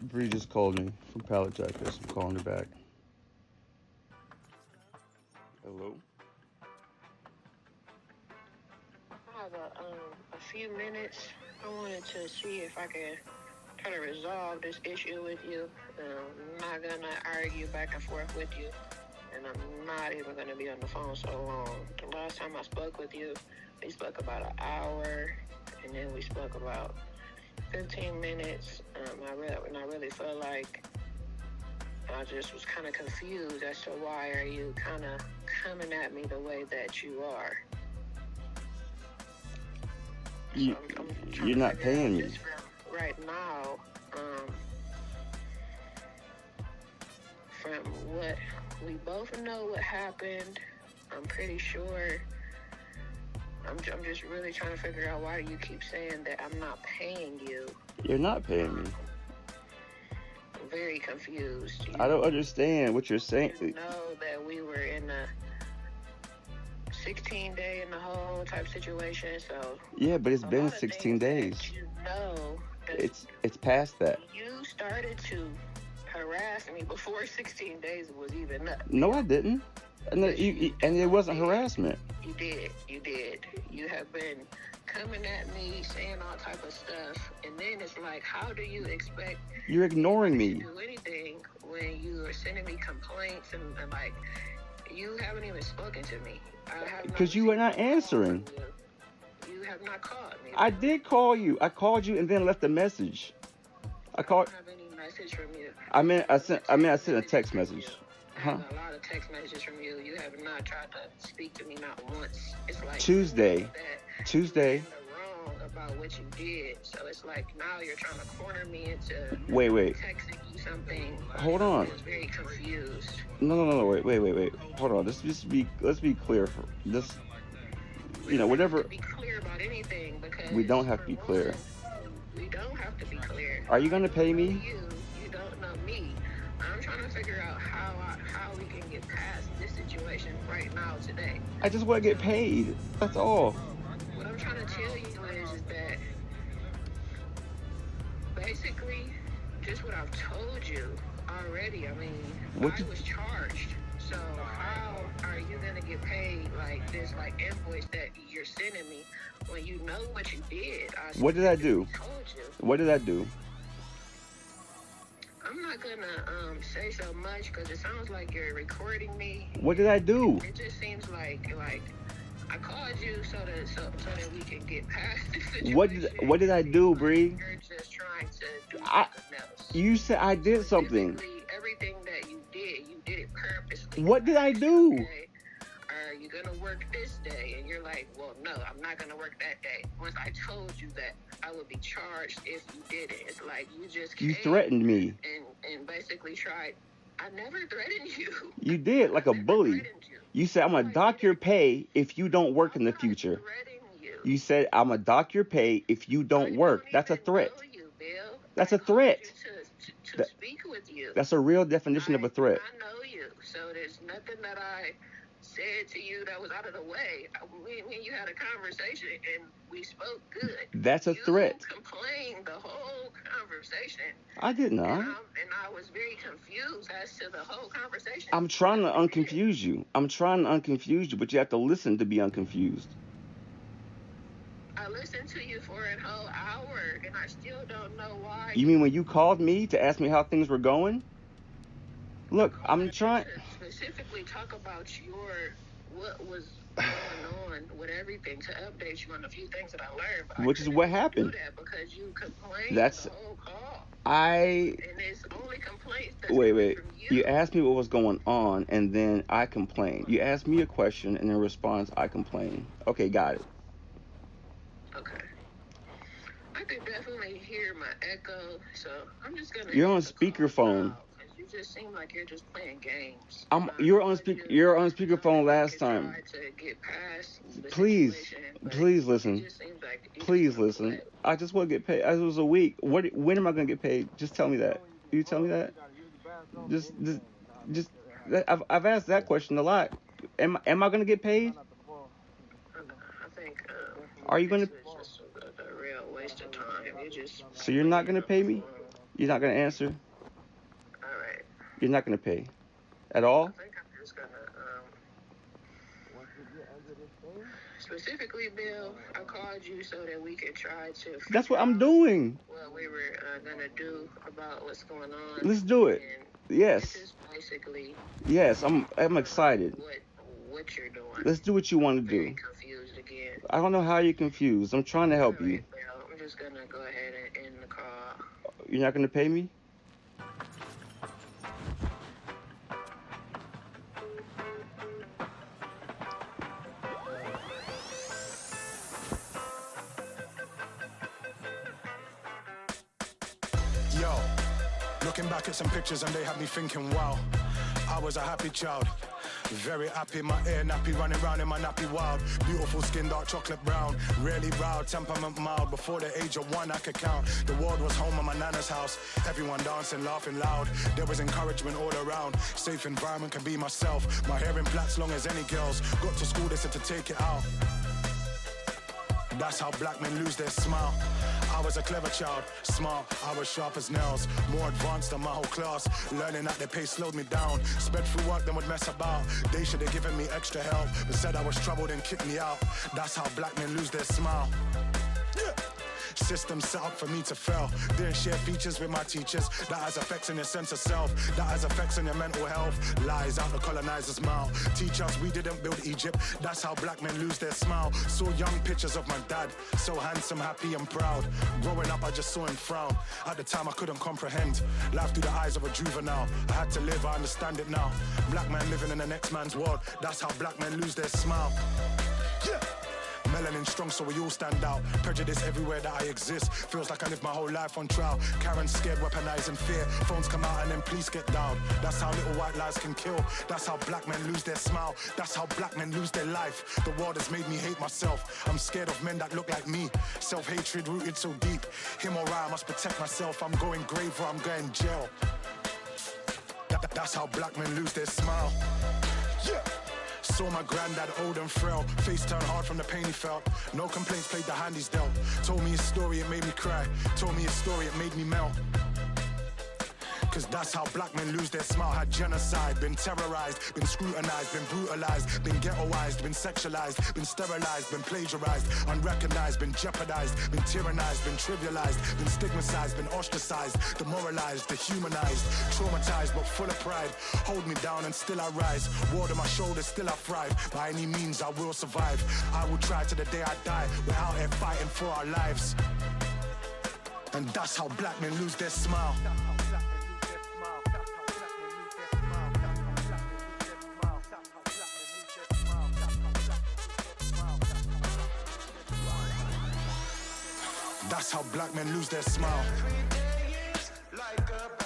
Bree just called me from Pallet Jackers. I'm calling her back. Hello? I have a few minutes. I wanted to see if I could try to resolve this issue with you. I'm not gonna argue back and forth with you, and I'm not even gonna be on the phone so long. The last time I spoke with you, we spoke about an hour, and then we spoke about 15 minutes. I really feel like I just was kind of confused as to why are you kind of coming at me the way that you are. You're not paying me. Right now, from what we both know what happened, I'm pretty sure. I'm just really trying to figure out why you keep saying that I'm not paying you. You're not paying me. I'm very confused. I don't understand what you're saying. You know that we were in a 16-day in the hole type situation, so yeah, but it's been 16 days. You know, it's past that. You started to harass me before 16 days was even up. No, I didn't. And it wasn't harassment. You did. You have been coming at me, saying all type of stuff, and then it's like, how do you expect? You're ignoring me. To do anything when you are sending me complaints and like you haven't even spoken to me. Because you were not answering. You have not called me. I did call you. I called you and then left a message. I don't have any message from you. I sent a text message. I have a lot of text messages from you. You have not tried to speak to me not once. It's like Tuesday. You're wrong about what you did. So it's like now you're trying to corner me into wait. Texting you something. Hold on. I was very confused. No. Wait. Hold on. Let's be clear for this. Whatever. Be clear about anything because we don't have to be clear. We don't have to be clear. Are you gonna pay me? You don't know me. I'm trying to figure out how we can get past this situation right now today. I just want to get paid. That's all. What I'm trying to tell you is that basically just what I've told you already. I mean, I was charged. So how are you gonna get paid like this, like invoice that you're sending me when you know what you did? What did I do? Told you. What did I do? I'm not gonna say so much because it sounds like you're recording me. What did I do? It just seems like I called you so that we can get past this situation. What did I do, Bree? You're just trying to do something else. You said I did something. Everything that you did it purposely. What did I do? Okay. Are you gonna work this day? And you're like, well, no, I'm not gonna work that day. Once I told you that I would be charged if you did it. It's like you threatened me and basically tried. I never threatened you. You did, like a bully. You said I'm gonna dock your pay if you don't work in the future. You said I'm gonna dock your pay if you don't work. That's a threat. That's a threat. To speak with you. That's a real definition of a threat. I know you, so there's nothing that I said to you that was out of the way. When you had a conversation and we spoke good. That's a threat. You complained the whole conversation. I did not. And I was very confused as to the whole conversation. I'm trying to unconfuse you. But you have to listen to be unconfused. I listened to you for a whole hour, and I still don't know why. You mean when you called me to ask me how things were going? Look, I'm trying to specifically talk about what was going on with everything, to update you on a few things that I learned. But which is what happened. Do that because you complained the whole call. And it's only complaints that's wait. from you. You asked me what was going on, and then I complained. You asked me a question, and in response, I complained. Okay, got it. Okay. I could definitely hear my echo, so I'm just gonna. You're on speakerphone. You just seem like you're just playing games. You're on speakerphone last time. To get past Please listen. Please listen. I just want to get paid. It was a week. When am I gonna get paid? Just tell me that. You tell me that. Just. I've asked that question a lot. Am I gonna get paid? I think. Are you gonna? It's just a real waste of time. So you're not gonna pay me? You're not gonna answer. All right. You're not gonna pay at all. I think I'm just gonna specifically, Bill. I called you so that we could try to. That's what I'm doing. What we were gonna do about what's going on. Let's do it. And yes. This is basically. Yes, I'm excited. What you're doing. Let's do what you want to do. I'm confused again. I don't know how you're confused. I'm trying to help you. Well, I'm just gonna go ahead and end the call. You're not gonna pay me? Yo, looking back at some pictures and they had me thinking, wow, I was a happy child. Very happy, my hair nappy, running round in my nappy wild. Beautiful skin, dark chocolate brown. Really proud, temperament mild. Before the age of 1 I could count. The world was home at my nana's house. Everyone dancing, laughing loud. There was encouragement all around. Safe environment, can be myself. My hair in plaits long as any girls. Got to school, they said to take it out. That's how black men lose their smile. I was a clever child, smart, I was sharp as nails. More advanced than my whole class. Learning at their pace slowed me down. Sped through work, then would mess about. They should have given me extra help, but said I was troubled and kicked me out. That's how black men lose their smile. Yeah. System set up for me to fail. Didn't share features with my teachers. That has effects on your sense of self. That has effects on your mental health. Lies out the colonizer's mouth. Teach us we didn't build Egypt. That's how black men lose their smile. Saw young pictures of my dad. So handsome, happy and proud. Growing up I just saw him frown. At the time I couldn't comprehend. Life through the eyes of a juvenile. I had to live, I understand it now. Black man living in the next man's world. That's how black men lose their smile. Yeah. Melanin strong, so we all stand out. Prejudice everywhere that I exist. Feels like I live my whole life on trial. Karen scared, weaponizing fear. Phones come out and then police get down. That's how little white lies can kill. That's how black men lose their smile. That's how black men lose their life. The world has made me hate myself. I'm scared of men that look like me. Self-hatred rooted so deep. Him or I must protect myself. I'm going grave or I'm going jail. That's how black men lose their smile. Yeah. Saw my granddad old and frail. Face turned hard from the pain he felt. No complaints, played the hand he's dealt. Told me his story, it made me cry. Told me his story, it made me melt. Cause that's how black men lose their smile. Had genocide, been terrorized, been scrutinized, been brutalized, been ghettoized, been sexualized, been sterilized, been plagiarized, unrecognized, been jeopardized, been tyrannized, been trivialized, been stigmatized, been ostracized, demoralized, dehumanized, traumatized but full of pride. Hold me down and still I rise. Ward on my shoulders, still I thrive. By any means I will survive. I will try to the day I die. We're out here fighting for our lives. And that's how black men lose their smile. That's how black men lose their smile. Every day is like a